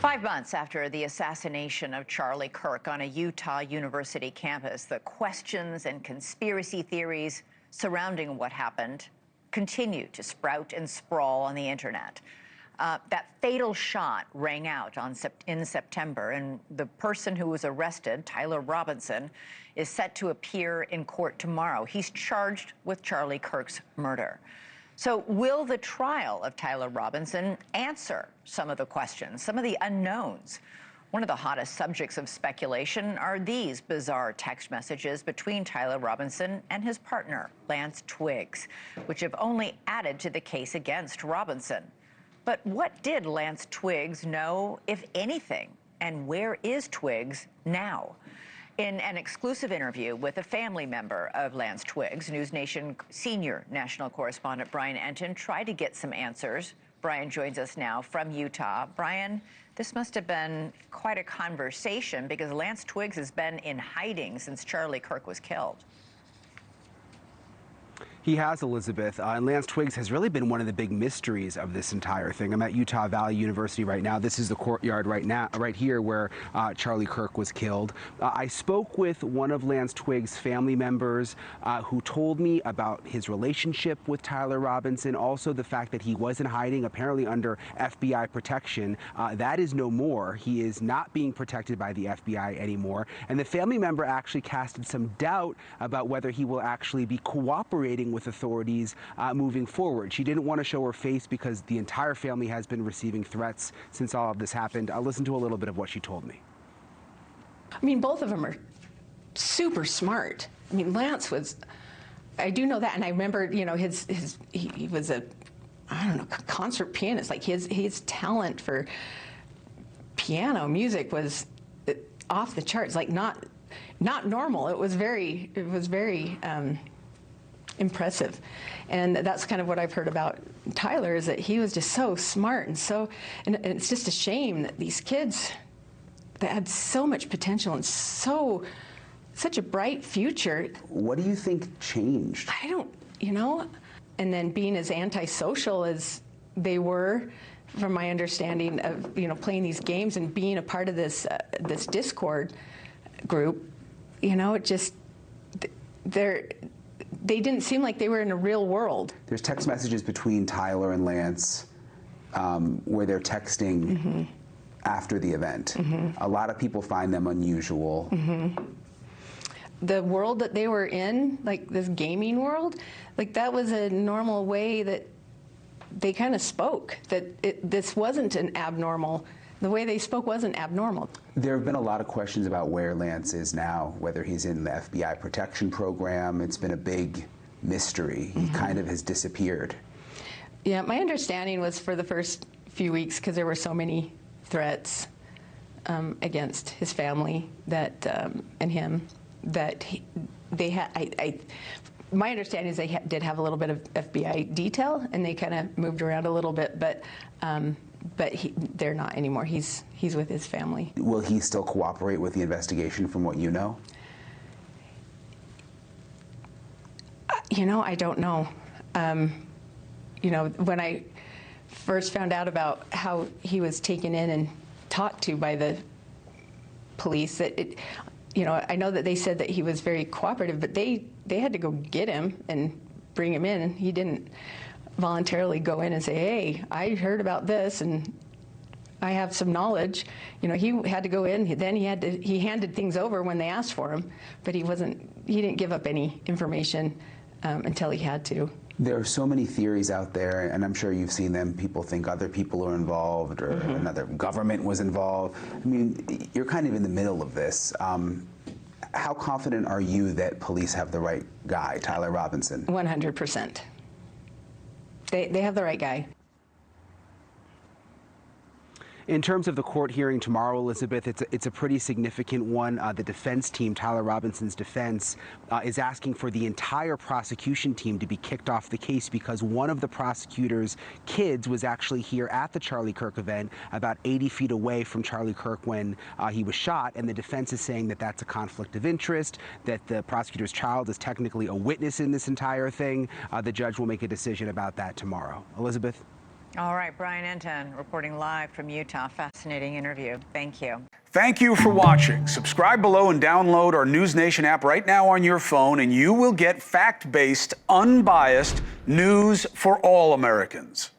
5 months after the assassination of Charlie Kirk on a Utah University campus, the questions and conspiracy theories surrounding what happened continue to sprout and sprawl on the internet. That fatal shot rang out in September, and the person who was arrested, Tyler Robinson, is set to appear in court tomorrow. He's charged with Charlie Kirk's murder. So will the trial of Tyler Robinson answer some of the questions, some of the unknowns? One of the hottest subjects of speculation are these bizarre text messages between Tyler Robinson and his partner, Lance Twiggs, which have only added to the case against Robinson. But what did Lance Twiggs know, if anything? And where is Twiggs now? In an exclusive interview with a family member of Lance Twiggs, NewsNation senior national correspondent Brian Entin tried to get some answers. Brian joins us now from Utah. Brian, this must have been quite a conversation because Lance Twiggs has been in hiding since Charlie Kirk was killed. He has, Elizabeth, and Lance Twiggs has really been one of the big mysteries of this entire thing. I'm at Utah Valley University right now. This is the courtyard right here where Charlie Kirk was killed. I spoke with one of Lance Twiggs' family members who told me about his relationship with Tyler Robinson, also the fact that he was in hiding, apparently under FBI protection. That is no more. He is not being protected by the FBI anymore. And the family member actually casted some doubt about whether he will actually be cooperating with authorities moving forward. She didn't want to show her face because the entire family has been receiving threats since all of this happened. I'll listen to a little bit of what she told me. I mean, both of them are super smart. I mean, Lance was, I do know that, and I remember, you know, he was a, I don't know, concert pianist. Like his talent for piano music was off the charts. Like not normal. It was very impressive. And that's kind of what I've heard about Tyler, is that he was just so smart and it's just a shame that these kids that had so much potential and such a bright future. What do you think changed? I don't, you know, and then being as antisocial as they were, from my understanding of, you know, playing these games and being a part of this this Discord group, you know, it just, they didn't seem like they were in a real world. There's text messages between Tyler and Lance where they're texting after the event. A lot of people find them unusual. The world that they were in, like this gaming world, like that was a normal way that they kind of spoke, that this wasn't an abnormal, the way they spoke wasn't abnormal. There have been a lot of questions about where Lance is now, whether he's in the FBI protection program. It's been a big mystery. He kind of has disappeared. Yeah, my understanding was for the first few weeks, because there were so many threats against his family that and him, that they had. My understanding is they did have a little bit of FBI detail, and they kind of moved around a little bit, but they're not anymore. He's with his family. Will he still cooperate with the investigation, from what you know? You know, I don't know. You know, when I first found out about how he was taken in and talked to by the police, you know, I know that they said that he was very cooperative, but they had to go get him and bring him in. He didn't voluntarily go in and say, hey, I heard about this and I have some knowledge. You know, he had to go in, then he handed things over when they asked for him, but he didn't give up any information until he had to. There are so many theories out there, and I'm sure you've seen them. People think other people are involved, or another government was involved. I mean, you're kind of in the middle of this. How confident are you that police have the right guy, Tyler Robinson? 100%. They have the right guy. In terms of the court hearing tomorrow, Elizabeth, it's a pretty significant one. The defense team, Tyler Robinson's defense, is asking for the entire prosecution team to be kicked off the case because one of the prosecutor's kids was actually here at the Charlie Kirk event, about 80 feet away from Charlie Kirk when he was shot, and the defense is saying that that's a conflict of interest, that the prosecutor's child is technically a witness in this entire thing. The judge will make a decision about that tomorrow. Elizabeth? All right, Brian Entin reporting live from Utah. Fascinating interview. Thank you. Thank you for watching. Subscribe below and download our NewsNation app right now on your phone, and you will get fact-based, unbiased news for all Americans.